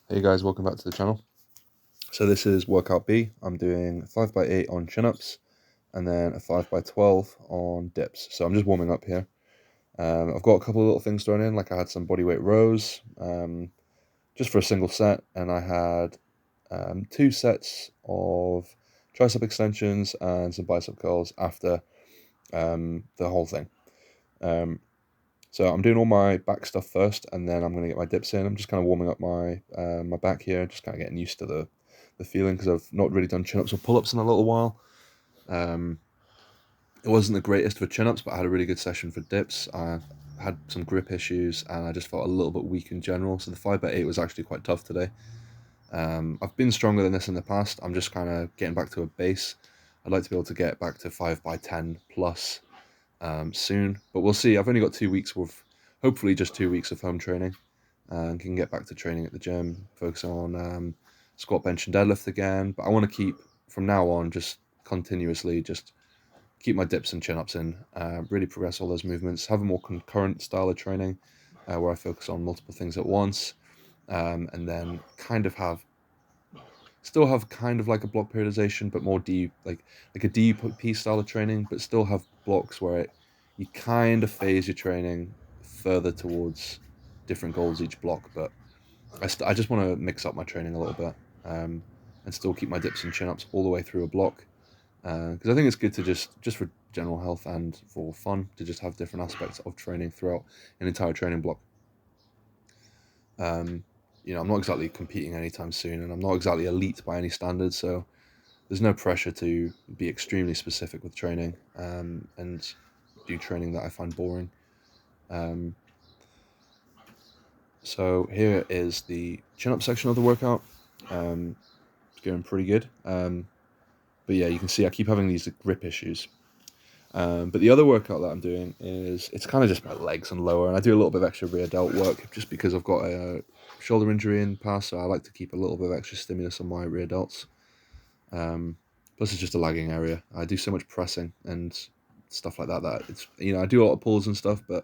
Hey guys, welcome back to the channel. So this is workout B. I'm doing 5x8 on chin-ups and then a 5x12 on dips. So I'm just warming up here. I've got a couple of little things thrown in, like I had some bodyweight rows just for a single set, and I had 2 sets of tricep extensions and some bicep curls after the whole thing. So I'm doing all my back stuff first, and then I'm going to get my dips in. I'm just kind of warming up my back here, just kind of getting used to the feeling because I've not really done chin-ups or pull-ups in a little while. It wasn't the greatest for chin-ups, but I had a really good session for dips. I had some grip issues, and I just felt a little bit weak in general. So the 5x8 was actually quite tough today. I've been stronger than this in the past. I'm just kind of getting back to a base. I'd like to be able to get back to 5x10 plus soon, but we'll see. I've only got 2 weeks worth, hopefully just 2 weeks of home training, and can get back to training at the gym, focus on squat, bench, and deadlift again. But I want to keep from now on just continuously just keep my dips and chin ups in, really progress all those movements, have a more concurrent style of training where I focus on multiple things at once, and then kind of have still have kind of like a block periodization, but more deep, like a DUP style of training, but still have blocks where you kind of phase your training further towards different goals each block. But I just want to mix up my training a little bit, and still keep my dips and chin ups all the way through a block, because I think it's good to just for general health and for fun to just have different aspects of training throughout an entire training block. Um, I'm not exactly competing anytime soon, and I'm not exactly elite by any standards, so there's no pressure to be extremely specific with training, and do training that I find boring. Um, so here is the chin-up section of the workout. It's going pretty good. But yeah, you can see I keep having these grip issues. But the other workout that I'm doing it's kind of just my legs and lower, and I do a little bit of extra rear delt work just because I've got a shoulder injury in the past, so I like to keep a little bit of extra stimulus on my rear delts. Plus, it's just a lagging area. I do so much pressing and stuff like that it's I do a lot of pulls and stuff, but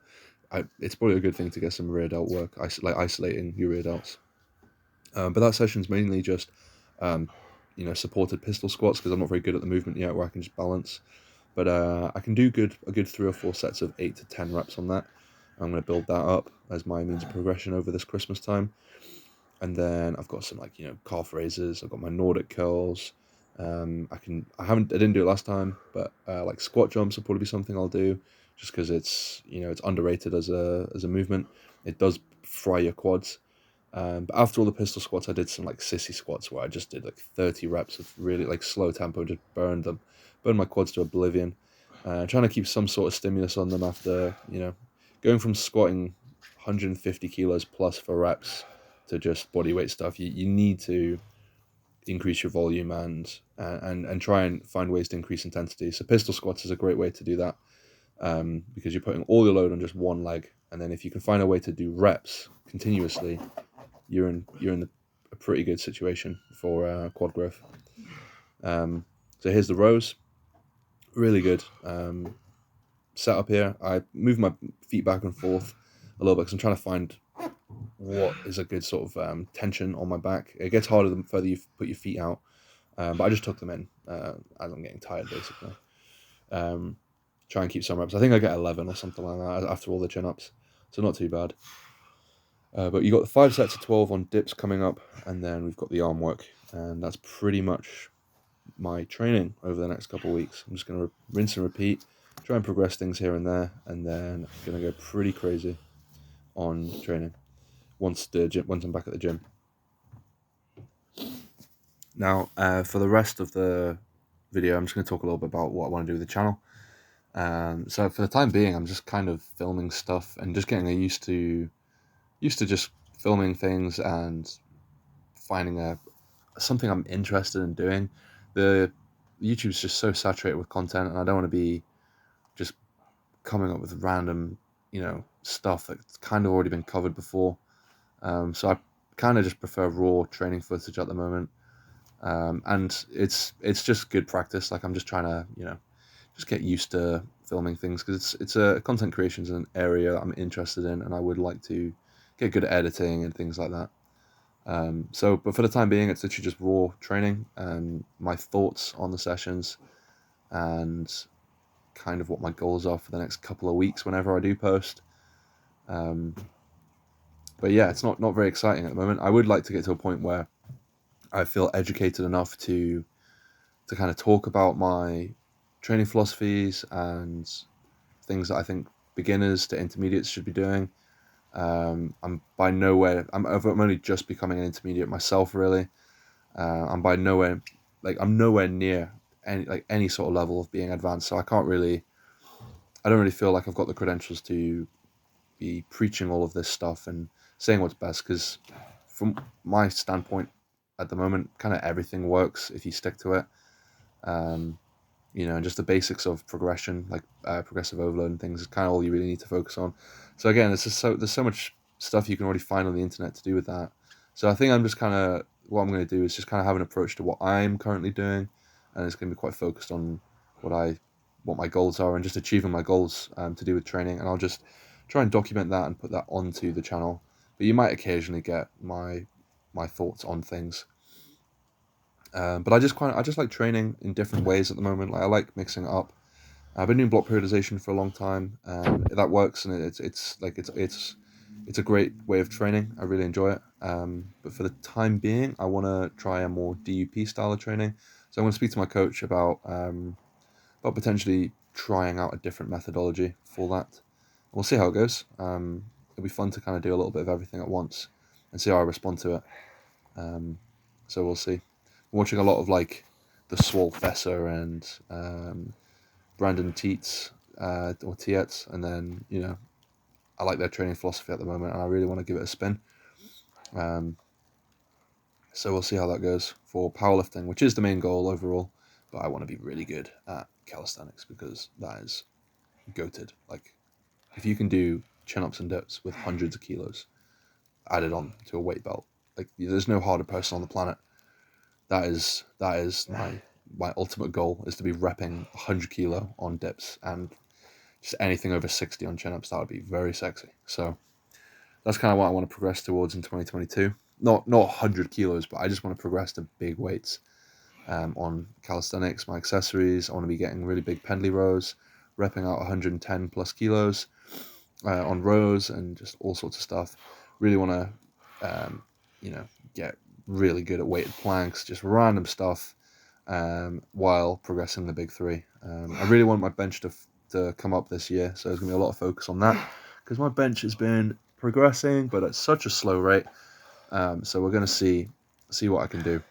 it's probably a good thing to get some rear delt work, like isolating your rear delts. But that session's mainly just um, supported pistol squats because I'm not very good at the movement yet where I can just balance. But I can do a good 3 or 4 sets of 8 to 10 reps on that. I'm going to build that up as my means of progression over this Christmas time. And then I've got some calf raises. I've got my Nordic curls. I didn't do it last time, but like squat jumps will probably be something I'll do, just because it's underrated as a movement. It does fry your quads. But after all the pistol squats, I did some like sissy squats where I just did like 30 reps of really like slow tempo and just burned my quads to oblivion. Trying to keep some sort of stimulus on them after going from squatting 150 kilos plus for reps to just body weight stuff. You need to increase your volume and try and find ways to increase intensity. So pistol squats is a great way to do that, because you're putting all your load on just one leg, and then if you can find a way to do reps continuously, you're in a pretty good situation for quad growth. So here's the rows, really good. Setup here. I move my feet back and forth a little bit because I'm trying to find what is a good sort of tension on my back. It gets harder the further you put your feet out, but I just tuck them in as I'm getting tired, basically. Um, Try and keep some reps. I think I get 11 or something like that after all the chin-ups, so not too bad. But you got the 5 sets of 12 on dips coming up, and then we've got the arm work, and that's pretty much my training over the next couple of weeks. I'm just going to rinse and repeat, try and progress things here and there, and then I'm going to go pretty crazy on training once I'm back at the gym. Now, for the rest of the video, I'm just going to talk a little bit about what I want to do with the channel. So for the time being, I'm just kind of filming stuff and just getting used to just filming things and finding something I'm interested in doing. The YouTube's just so saturated with content, and I don't want to be just coming up with random, stuff that's kind of already been covered before. So I kind of just prefer raw training footage at the moment, and it's just good practice. Like I'm just trying to, just get used to filming things because it's a content creation is an area I'm interested in, and I would like to get good at editing and things like that. But for the time being, it's literally just raw training and my thoughts on the sessions and kind of what my goals are for the next couple of weeks whenever I do post. Um, but yeah, it's not very exciting at the moment. I would like to get to a point where I feel educated enough to kind of talk about my training philosophies and things that I think beginners to intermediates should be doing. I'm by nowhere. I'm only just becoming an intermediate myself, really. I'm by nowhere, like I'm nowhere near any sort of level of being advanced. So I don't really feel like I've got the credentials to be preaching all of this stuff and saying what's best. Because from my standpoint, at the moment, kind of everything works if you stick to it. Um, and just the basics of progression, like progressive overload and things, is kind of all you really need to focus on. So again, there's so much stuff you can already find on the internet to do with that. So I think I'm just kind of what I'm going to do is just kind of have an approach to what I'm currently doing, and it's going to be quite focused on what my goals are and just achieving my goals to do with training. And I'll just try and document that and put that onto the channel. But you might occasionally get my thoughts on things. But I just like training in different ways at the moment. Like I like mixing it up. I've been doing block periodization for a long time, and that works, and it's a great way of training. I really enjoy it. But for the time being, I want to try a more DUP style of training. So I'm going to speak to my coach about potentially trying out a different methodology for that. We'll see how it goes. It'll be fun to kind of do a little bit of everything at once and see how I respond to it. Um, so we'll see. I'm watching a lot of like the Swole Fessa and Brandon Tietz or Tietz, and then I like their training philosophy at the moment, and I really want to give it a spin. Um, so we'll see how that goes for powerlifting, which is the main goal overall. But I want to be really good at calisthenics because that is goated. Like if you can do chin ups and dips with hundreds of kilos added on to a weight belt, like there's no harder person on the planet. That is my ultimate goal is to be repping 100 kilo on dips and just anything over 60 on chin ups. That would be very sexy. So that's kind of what I want to progress towards in 2022. Not 100 kilos, but I just want to progress to big weights on calisthenics, my accessories. I want to be getting really big pendlay rows, repping out 110 plus kilos on rows and just all sorts of stuff. Really want to, get really good at weighted planks, just random stuff while progressing the big three. I really want my bench to come up this year, so there's going to be a lot of focus on that because my bench has been progressing, but at such a slow rate. So we're going to see what I can do.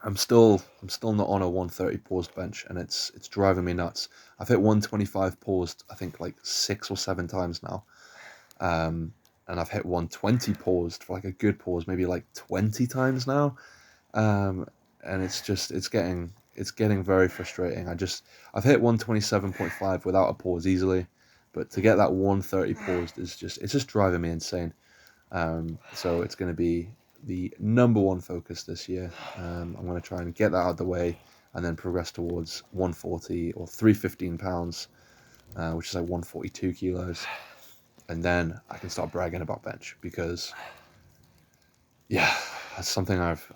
I'm still not on a 130 paused bench, and it's driving me nuts. I've hit 125 paused, I think like 6 or 7 times now, and I've hit 120 paused for like a good pause, maybe like 20 times now, and it's getting very frustrating. I've hit 127.5 without a pause easily, but to get that 130 paused it's just driving me insane. So it's going to be the number one focus this year. I'm going to try and get that out of the way and then progress towards 140 or 315 pounds, which is like 142 kilos. And then I can start bragging about bench because, yeah, that's something I've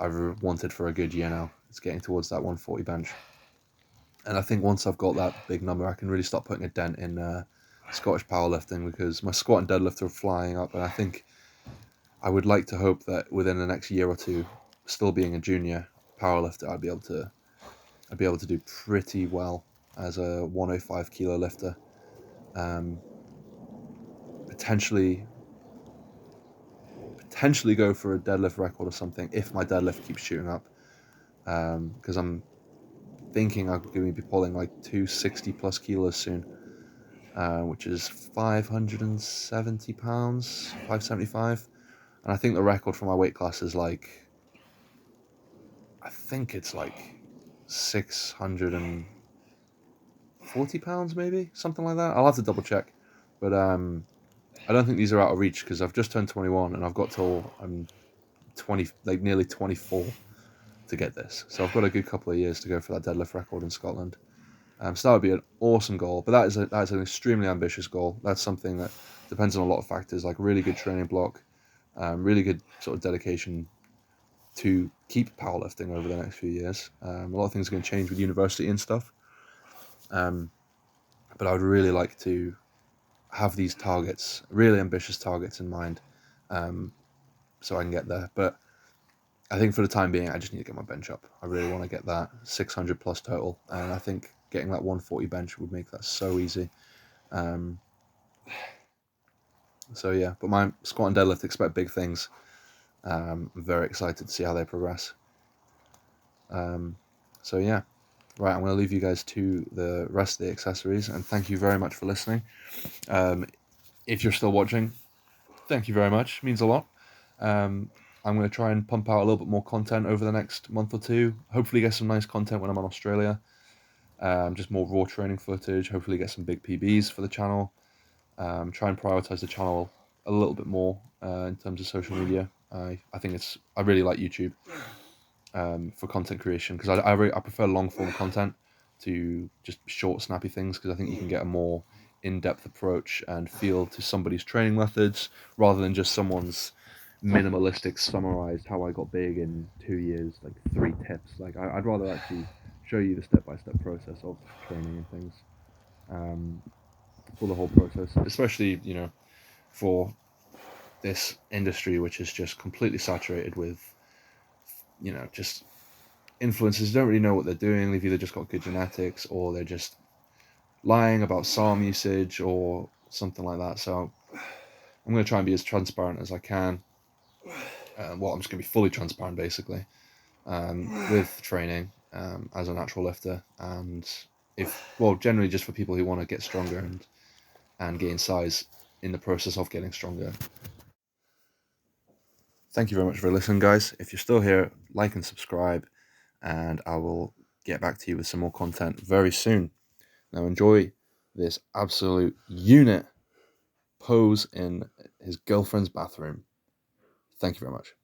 wanted for a good year now. It's getting towards that 140 bench. And I think once I've got that big number, I can really start putting a dent in Scottish powerlifting because my squat and deadlift are flying up, and I think I would like to hope that within the next year or two, still being a junior powerlifter, I'd be able to do pretty well as a 105 kilo lifter. Potentially go for a deadlift record or something if my deadlift keeps shooting up. Because I'm thinking I'm going to be pulling like 260 plus kilos soon, which is 570 pounds, 575. And I think the record for my weight class is like, I think it's like 640 pounds, maybe something like that. I'll have to double check, but I don't think these are out of reach because I've just turned 21 and I've got till I'm 20, like nearly 24 to get this. So I've got a good couple of years to go for that deadlift record in Scotland. So that would be an awesome goal, but that is an extremely ambitious goal. That's something that depends on a lot of factors, like really good training block, really good sort of dedication to keep powerlifting over the next few years. A lot of things are going to change with university and stuff. But I would really like to have these targets, really ambitious targets in mind, so I can get there. But I think for the time being, I just need to get my bench up. I really want to get that 600 plus total, and I think getting that 140 bench would make that so easy. So yeah, but my squat and deadlift, expect big things. I'm very excited to see how they progress. So yeah, right, I'm going to leave you guys to the rest of the accessories, and thank you very much for listening. If you're still watching, thank you very much, it means a lot. I'm going to try and pump out a little bit more content over the next month or two. Hopefully get some nice content when I'm in Australia. Just more raw training footage, hopefully get some big PBs for the channel. Try and prioritize the channel a little bit more in terms of social media. I really like YouTube for content creation, because I prefer long form content to just short snappy things, because I think you can get a more in-depth approach and feel to somebody's training methods rather than just someone's minimalistic summarized how I got big in 2 years, like 3 tips. Like I'd rather actually show you the step-by-step process of training and things, for the whole process, especially for this industry, which is just completely saturated with just influencers who don't really know what they're doing. They've either just got good genetics, or they're just lying about SARM usage or something like that. So I'm going to try and be as transparent as I can. I'm just going to be fully transparent, basically, with training as a natural lifter, and generally just for people who want to get stronger and gain size in the process of getting stronger. Thank you very much for listening, guys. If you're still here, like and subscribe, and I will get back to you with some more content very soon. Now enjoy this absolute unit pose in his girlfriend's bathroom. Thank you very much.